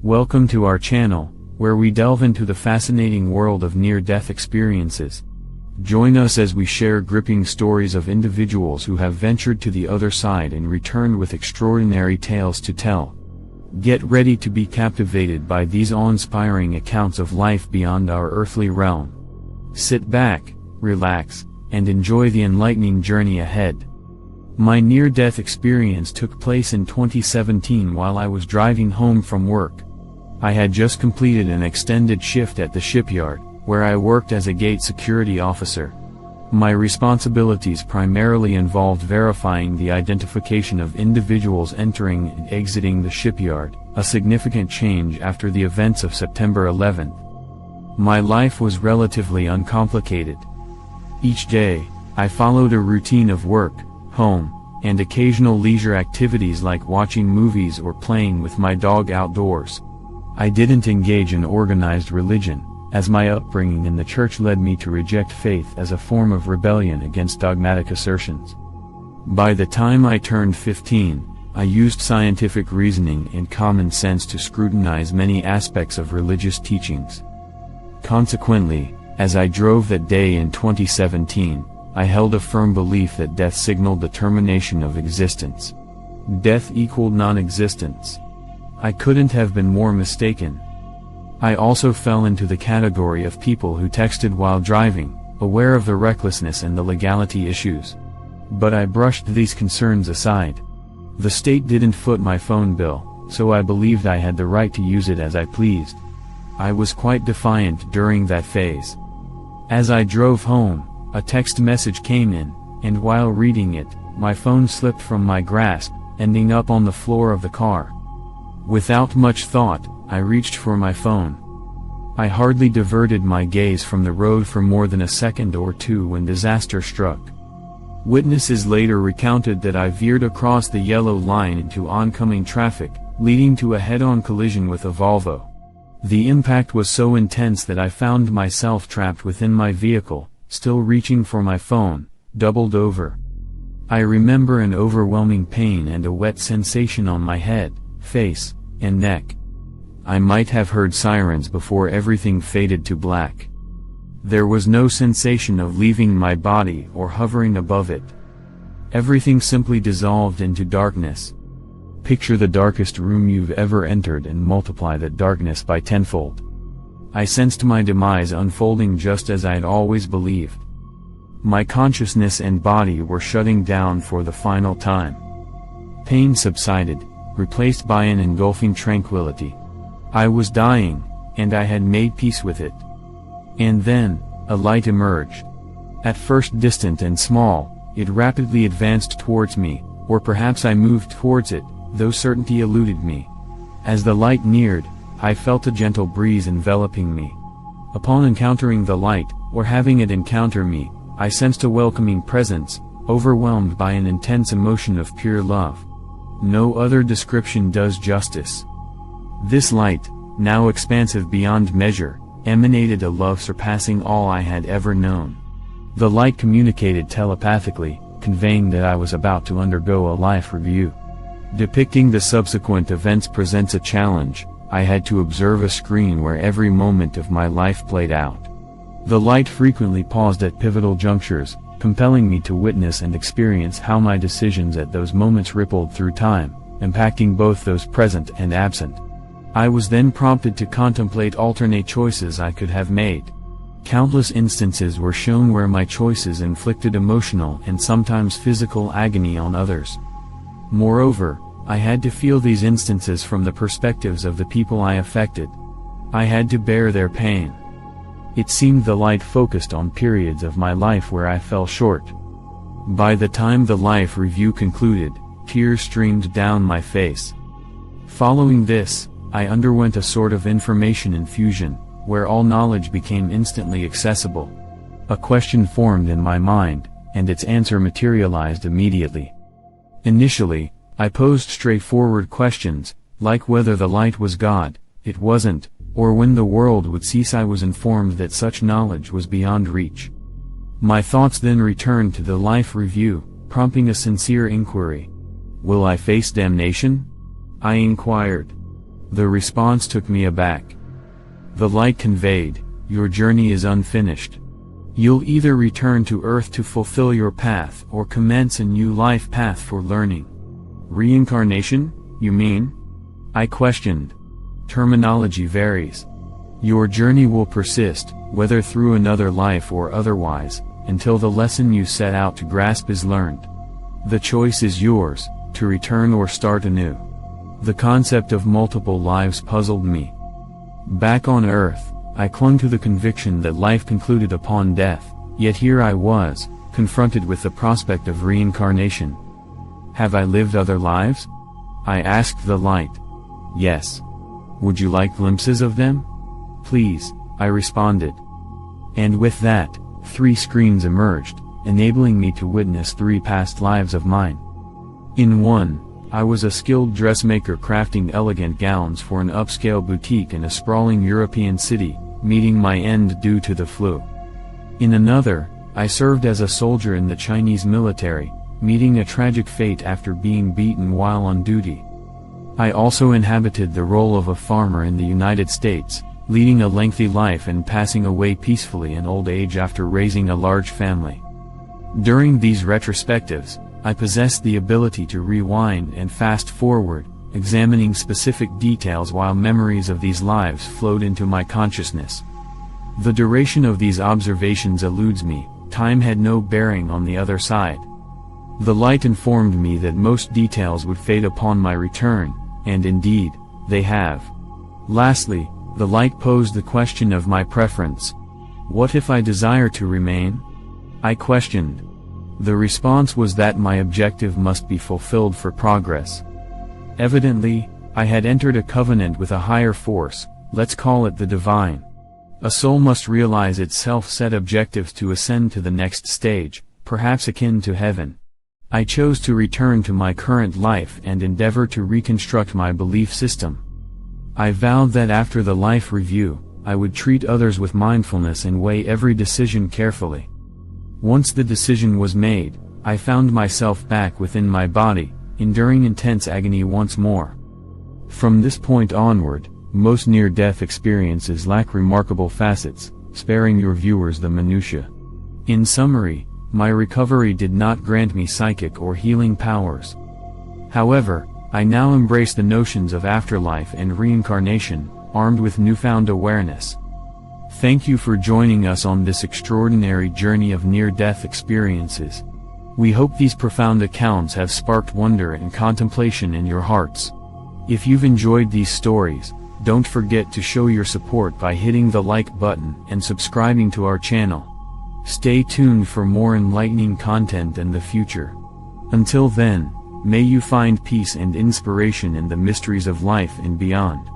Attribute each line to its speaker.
Speaker 1: Welcome to our channel, where we delve into the fascinating world of near-death experiences. Join us as we share gripping stories of individuals who have ventured to the other side and returned with extraordinary tales to tell. Get ready to be captivated by these awe-inspiring accounts of life beyond our earthly realm. Sit back, relax, and enjoy the enlightening journey ahead. My near-death experience took place in 2017 while I was driving home from work. I had just completed an extended shift at the shipyard, where I worked as a gate security officer. My responsibilities primarily involved verifying the identification of individuals entering and exiting the shipyard, a significant change after the events of September 11th. My life was relatively uncomplicated. Each day, I followed a routine of work, home, and occasional leisure activities like watching movies or playing with my dog outdoors. I didn't engage in organized religion, as my upbringing in the church led me to reject faith as a form of rebellion against dogmatic assertions. By the time I turned 15, I used scientific reasoning and common sense to scrutinize many aspects of religious teachings. Consequently, as I drove that day in 2017, I held a firm belief that death signaled the termination of existence. Death equaled non-existence. I couldn't have been more mistaken. I also fell into the category of people who texted while driving, aware of the recklessness and the legality issues. But I brushed these concerns aside. The state didn't foot my phone bill, so I believed I had the right to use it as I pleased. I was quite defiant during that phase. As I drove home, a text message came in, and while reading it, my phone slipped from my grasp, ending up on the floor of the car. Without much thought, I reached for my phone. I hardly diverted my gaze from the road for more than a second or two when disaster struck. Witnesses later recounted that I veered across the yellow line into oncoming traffic, leading to a head-on collision with a Volvo. The impact was so intense that I found myself trapped within my vehicle, still reaching for my phone, doubled over. I remember an overwhelming pain and a wet sensation on my head, face, and neck. I might have heard sirens before everything faded to black. There was no sensation of leaving my body or hovering above it. Everything simply dissolved into darkness. Picture the darkest room you've ever entered and multiply that darkness by tenfold. I sensed my demise unfolding just as I'd always believed. My consciousness and body were shutting down for the final time. Pain subsided, replaced by an engulfing tranquility. I was dying, and I had made peace with it. And then, a light emerged. At first distant and small, it rapidly advanced towards me, or perhaps I moved towards it, though certainty eluded me. As the light neared, I felt a gentle breeze enveloping me. Upon encountering the light, or having it encounter me, I sensed a welcoming presence, overwhelmed by an intense emotion of pure love. No other description does justice. This light, now expansive beyond measure, emanated a love surpassing all I had ever known. The light communicated telepathically, conveying that I was about to undergo a life review. Depicting the subsequent events presents a challenge. I had to observe a screen where every moment of my life played out. The light frequently paused at pivotal junctures, compelling me to witness and experience how my decisions at those moments rippled through time, impacting both those present and absent. I was then prompted to contemplate alternate choices I could have made. Countless instances were shown where my choices inflicted emotional and sometimes physical agony on others. Moreover, I had to feel these instances from the perspectives of the people I affected. I had to bear their pain. It seemed the light focused on periods of my life where I fell short. By the time the life review concluded, tears streamed down my face. Following this, I underwent a sort of information infusion, where all knowledge became instantly accessible. A question formed in my mind, and its answer materialized immediately. Initially, I posed straightforward questions, like whether the light was God, it wasn't, or when the world would cease. I was informed that such knowledge was beyond reach. My thoughts then returned to the life review, prompting a sincere inquiry. Will I face damnation? I inquired. The response took me aback. The light conveyed, "Your journey is unfinished. You'll either return to Earth to fulfill your path or commence a new life path for learning." "Reincarnation, you mean?" I questioned. "Terminology varies. Your journey will persist, whether through another life or otherwise, until the lesson you set out to grasp is learned. The choice is yours, to return or start anew." The concept of multiple lives puzzled me. Back on Earth, I clung to the conviction that life concluded upon death, yet here I was, confronted with the prospect of reincarnation. Have I lived other lives? I asked the light. "Yes. Would you like glimpses of them?" "Please," I responded. And with that, 3 screens emerged, enabling me to witness 3 past lives of mine. In one, I was a skilled dressmaker crafting elegant gowns for an upscale boutique in a sprawling European city, meeting my end due to the flu. In another, I served as a soldier in the Chinese military, meeting a tragic fate after being beaten while on duty. I also inhabited the role of a farmer in the United States, leading a lengthy life and passing away peacefully in old age after raising a large family. During these retrospectives, I possessed the ability to rewind and fast forward, examining specific details while memories of these lives flowed into my consciousness. The duration of these observations eludes me. Time had no bearing on the other side. The light informed me that most details would fade upon my return, and indeed, they have. Lastly, the light posed the question of my preference. What if I desire to remain? I questioned. The response was that my objective must be fulfilled for progress. Evidently, I had entered a covenant with a higher force, let's call it the divine. A soul must realize its self-set objectives to ascend to the next stage, perhaps akin to heaven. I chose to return to my current life and endeavor to reconstruct my belief system. I vowed that after the life review, I would treat others with mindfulness and weigh every decision carefully. Once the decision was made, I found myself back within my body, enduring intense agony once more. From this point onward, most near-death experiences lack remarkable facets, sparing your viewers the minutiae. In summary, my recovery did not grant me psychic or healing powers. However, I now embrace the notions of afterlife and reincarnation, armed with newfound awareness. Thank you for joining us on this extraordinary journey of near-death experiences. We hope these profound accounts have sparked wonder and contemplation in your hearts. If you've enjoyed these stories, don't forget to show your support by hitting the like button and subscribing to our channel. Stay tuned for more enlightening content in the future. Until then, may you find peace and inspiration in the mysteries of life and beyond.